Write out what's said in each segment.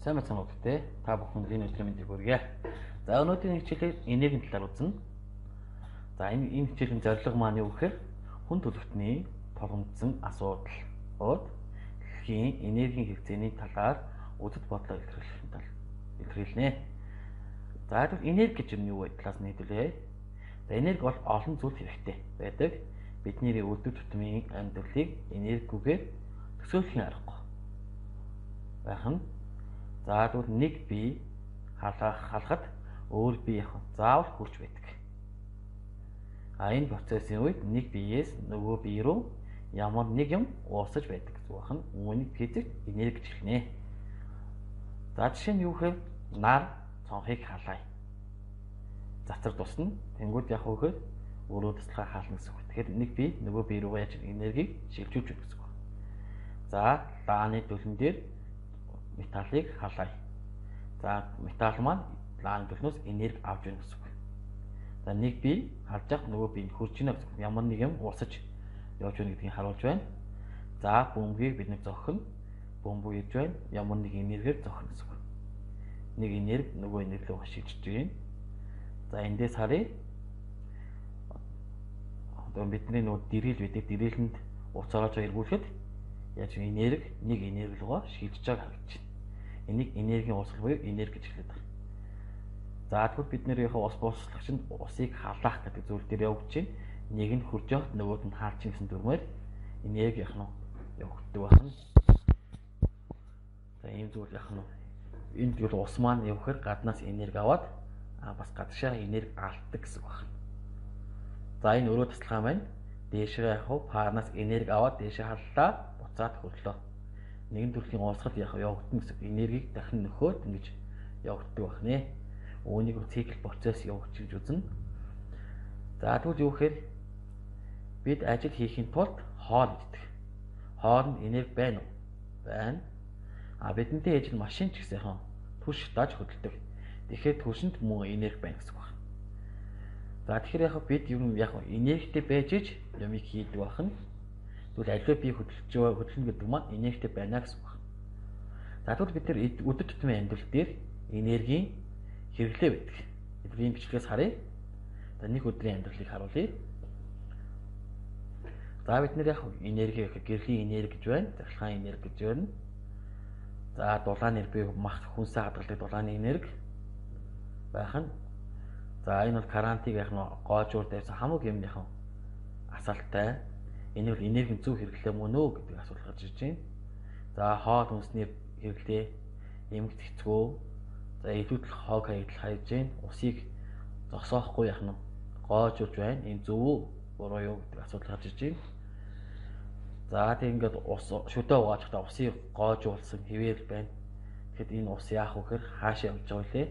Сайн байна уу гэдэг та бүхэнд энэ өдрийн мэндийг хүргье. За өнөөдрийн хичээлээр энергийн талаар үзнэ. За энэ хичээлийн зорилго маань юу гэхээр хүн төрөлхтний тулгамдсан асуудал бод дэлхийн энергийн хэрэгцээний талаар үзэл бодлоо илэрхийлнэ. За энерги гэж юу вэ? Талаас нь хэдүүлээ. За энерги бол олон зүйл хэрэгтэй байдаг. Бидний өдөр тутмын амьдралыг энергигээр төсөөлөх аргагүй байх нь. За тэгвэл нэг бие халахад өөр бие заавал хурж байдаг. Энэ процессын үед нэг биеэс нөгөө бие рүү ямар нэг юм уусаж байдаг гэсэн үг байна. Үүнийг физик энерги гэж хэлнэ. За жишээ нь юу гэхээр нар цонхыг халаа. Цацар тусна. Тэнгүүд яг хөөхөр өөрөө туслахаа хаална гэсэн үг. Тэгэхээр нэг бие нөгөө бие рүү яаж энергийг шилжүүлж өгөх гэсэн үг. За лааны дүлэн дээр металлыг халаа. За металл маань лааны дүлнөөс энерги авч өгнө гэсэн үг. За нэг бие халж явах нөгөө бие хурж ийнэ гэсэн үг. Ямар нэг юм уусаж явж өгнө гэдгийг харуулж байна. За бөмбөгийг бид нэг зохино. Бөмбөг гэж байна. Ямар нэг энергиээр зохино гэсэн үг. Нэг энерги нөгөө энерги рүү шилжиж байна. За эндээс харъя. Одоо бидний нөгөө дэрэл байдаг. Дэрэлэнд уцаарч эргүүлэхэд яаж энерги нэг энерги руугаа шилжиж байгааг харагдаж байна. Энийг энергийн уусгал буюу энерги гэж хэлдэг. За тэгвэл бид нэрийнхээ ус буусгалагч нь усыг халаах гэдэг зүйл дээр явагдаж байна. Нэг нь хурж явах, нөгөөд нь хаалж гэсэн дүрмээр энерги явагддаг байна. За ийм зүйл яах нь энэ зүйл ус маань явахаар гаднаас энерги аваад бас гадшаа энерги алддаг гэсэн үг байна. За энэ өөрөө тасалгаа маань дээшээ явах паанаас энерги аваад дээшээ халлаа буцаад хөрлөө. Нэгэн төрлийн уусгал явагдана гэсэн энергийг дахин нөхөөд ингэж явагддаг байна. Үүнийг цикл процесс явагдаж үзнэ. За тэгвэл юу гэхээр бид ажил хийхин тулд хоол иддэг. Хоолнд энерги байна уу? Байна. Бидэнтэй ээж нь машин ч гэсэн түш даж хөдөлдөг. Тэгэхээр түшинд мөн энерги байна гэсэн үг байна. За тэгэхээр яг бид яг энергитэй байж иж юмыг хийдэг байна. Тэгвэл аливаа бие хөдөлнө гэдэг маань энергитэй байна гэсэн үг байна. За тэгвэл бид нар өдөр тутмын амьдрал дээр энергийн хэрэглээ байдаг. Эдгээр бичлэгээс харъя. За нэг өдрийн амьдралыг харуулъя. За бид нар яг энерги гэрлийн энерги гэж байна. Захиргааны энерги гэж байна. За дулааны энерги мах хүнсээ хадгалдаг дулааны энерги байх нь. За энэ бол карантиг яг нь гоожуур тавьсан хамаг юм яхан асаалтай. Энэ бол энергийн зөв хэрэглээ мөн үү гэдэг асуулт гарч ирж байна. За хоол хүнсний хэрэглээ, эмгт хэцгөө, за илүүдл хоог хаягдл хайж байна. Усыг зогсоохгүй яг нь гоожуулж байна. Энэ зөв үү, буруу юу гэдэг асуулт гарч ирж байна. За тэг ингээд ус шүдэ угаажхдаа усыг гоожуулсан хэвээр байна. Тэгэхэд энэ ус яах вэ гэхээр хаашаа явж байгаа вэ?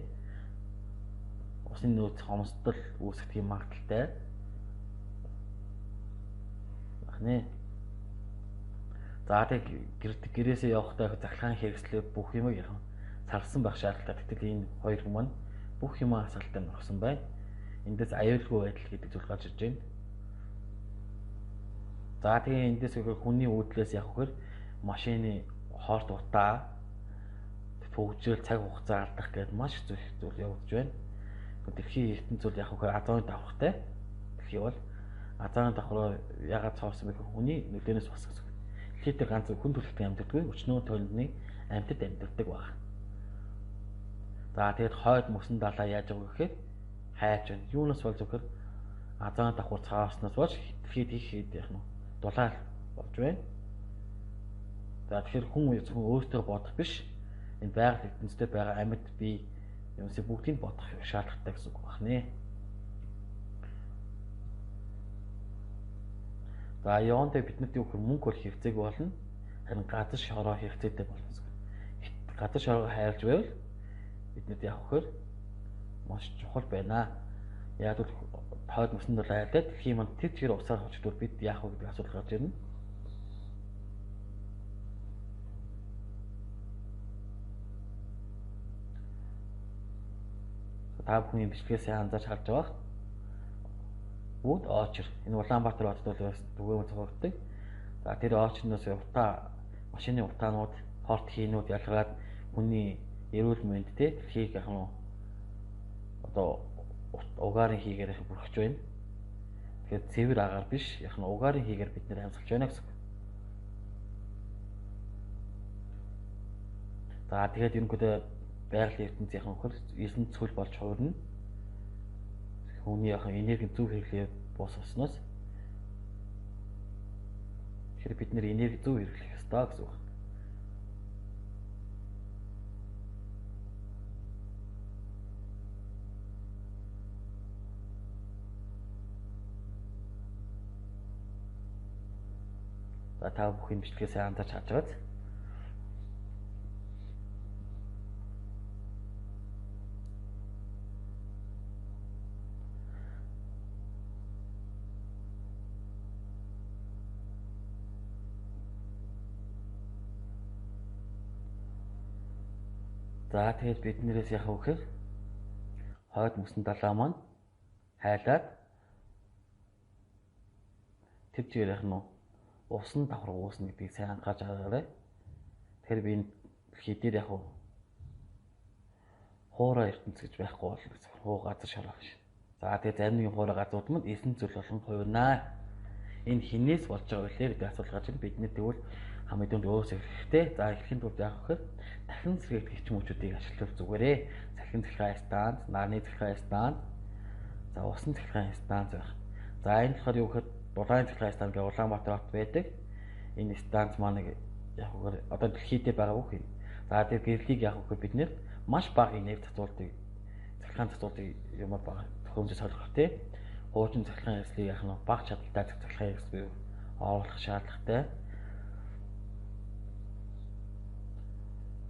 Усны нөөц хомсдол үүсгэх магадaltaй байна. За тэг гэрээсээ явахдаа захиргааны хэрэгслээ бүх юм яг сарсан байх шаардлагатай. Гэтэл энэ хоёр хүмүүс маань бүх юм асаалтаа орсон байна. Эндээс аюулгүй байдал гэдэг зүйл гарч ирж байна. За тэгээ эндээс хүний уудлаас явах гэхээр машины хоорт утаа төвжрэл цаг хугацаа алдах гэдэг маш зүйл явагдаж байна. Дэлхийн ертөнцийн зүйл явах гэхээр азон давхртай. Дэлхий бол азон давхраа ягаад цоорсон бэ гэхээр хүний нүдэнээс бас гэсэн. Дэлхийд ганц хүн төрөлхтөн амьддаг, өчнөө тоолны амьтад амьддаг баг. За тэгээд хойд мөсөн далаа яаж байгаа гэхээр хайж байна. Юунаас болж гэхээр азон давхар цааснаас болж дэлхийд их хэд яах нь дулаал болж байна. За тэгэхээр хүн зөвхөн өөртөө бодох биш, энэ байгаль ертөнцид байгаа амьд бие юмсыг бүгдийг бодох шаардлагатай гэсэн үг байна. За явандаа биднэрт юу гэх мөнгө бол хэрэгцээг болно. Харин газар шороо хэрэгцээтэй болно гэсэн үг. Газар шороо хайрлж байвал биднэрт явах гэхээр маш чухал байна. Яг л хойд мөсөнд бол айлаад дэлхийн манд тэр чигээр усаар хожигдвол бид яах вэ гэдэг асуулт гарч ирнэ. Та бүхэн бичлэгээс анзаарч харж байгаа. Wood Orchard. Энэ Улаанбаатар хотод бол түгээмэл зохиогддог. За тэр орчноос утаа машины утаанууд, порт хийнүүд ялгараад хүний эрүүл мэнд те дэлхийг яг нь одоо угаарын хийгээр их бүрхэж байна. Тэгэхээр цэвэр агаар биш яг нь угаарын хийгээр бид нэр амьсгалж байна гэсэн. За тэгээд ерөнхийдөө байгалийн ертөнцийн хөхөр 9 цөл болж хуурна. Хүний энерги зөв хэрэглээ босгосноос тэгэхээр бид нэр энерги зөв хэрэглэх ёстой гэсэн үг. За та бүхэн бичлэгээ сайн анзаарч харж байгааз. За тэгээд биднээс яхав гэхээр хойд мөсөн далаа маань хайлаад тэр чигээр яг нь усан давхар уусна гэдгийг сайн анхаарч байгаарай. Тэгэхээр би дэлхий дээр яг хуурай ертөнц гэж байхгүй бол хуу газар шараа биш. За тэгээд зарим хуурай газрууд маань 9 зүйл болон хувирнаа. Энэ хинээс болж байгаа вэ гэдэг асуулт гарч ирнэ. Бидний тэгвэл хамгийн дүнд өөрөөсөө хэрэгтэй. За эхлэхийн тулд яах вэ гэхээр дахин сэргийгч мөчүүдийг ашиглах зүгээрээ цахилгаан цахилгаан станц, нарны цахилгаан станц, за усан цахилгаан станц байх. За энэ болохоор юу гэхээр дулаан цахилгаан станц гэх Улаанбаатар хот байдаг. Энэ станц маань яг үгээр одоо дэлхийдээ байгаа бүх юм. За тэгээд гэрлийг яг үгээр бид нэр маш бага энерги татварлыг цахилгаан татварлыг юм бага төхөөрөмж солих тий. Хуучин цахилгаан хэрэгслийг яг нь бага чадaltaй цахилгаан хэрэгслийг оруулах шаардлагатай.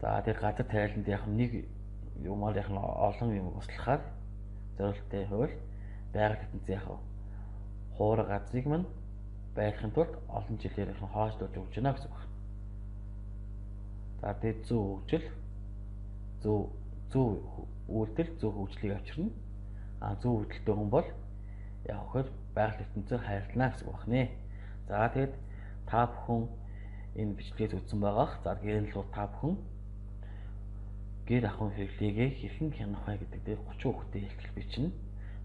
За тэгээд газар тариаланд яг нэг юмар яг нь олон юм услахаар зорилттой хөвөл байгаль ертөнцийн яг хуурай газрыг мань байхын тулд олон жилээр их хойшлуулж өгч байна гэсэн үг. За тэгээд зөв хөгжил, зөв үйлдэл, зөв хөгжлийг авчирна. Зөв хөдөлтөй хүн бол яг хөр байгаль ертөнцөөр хайрлана гэсэн үг байна. За тэгээд та бүхэн энэ бичлэгээс үзсэн байгаах. За гэрэл рүү та бүхэн гэр ахуйн хэрэглээгээ хэрхэн хянах вэ гэдэг дээр 30 хүүхдэд ихтгэл бичнэ.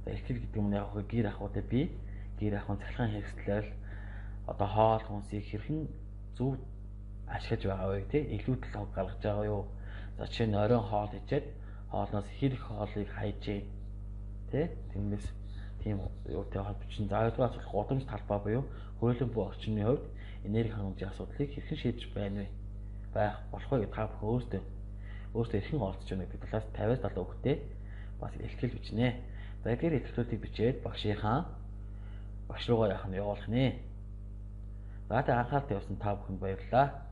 За ихтгэл гэдэг нь яг хөр гэр ахуйтай би гэр ахуйн цахилгаан хэрэгслээр одоо хоол хүнсийг хэрхэн зөв ашиглаж байгаа вэ тий илүүдэл гаргаж байгаа юу? За жишээ нь оройн хоол хийчихэд хоолноос хэр их хоолыг хайжээ тий тиймээс тийм юутай холбогдсон. За хоёрдугаар асуулт гудамж талбай буюу хуулийн буй орчны хувьд энерги хангамжийн асуудлыг хэрхэн шийдэж байна вэ? Байх болох вэ гэдэг та бүхэн өөртөө хэрхэн олдож байна гэдэг талаас 50-аас 70 хүүхдэд бас ихтгэл бичнэ. За эдгээр ихтгэлүүдийг бичээд багш руугаа явуулах нэ. За тэ анхаарал тавьсан та бүхэнд баярлалаа.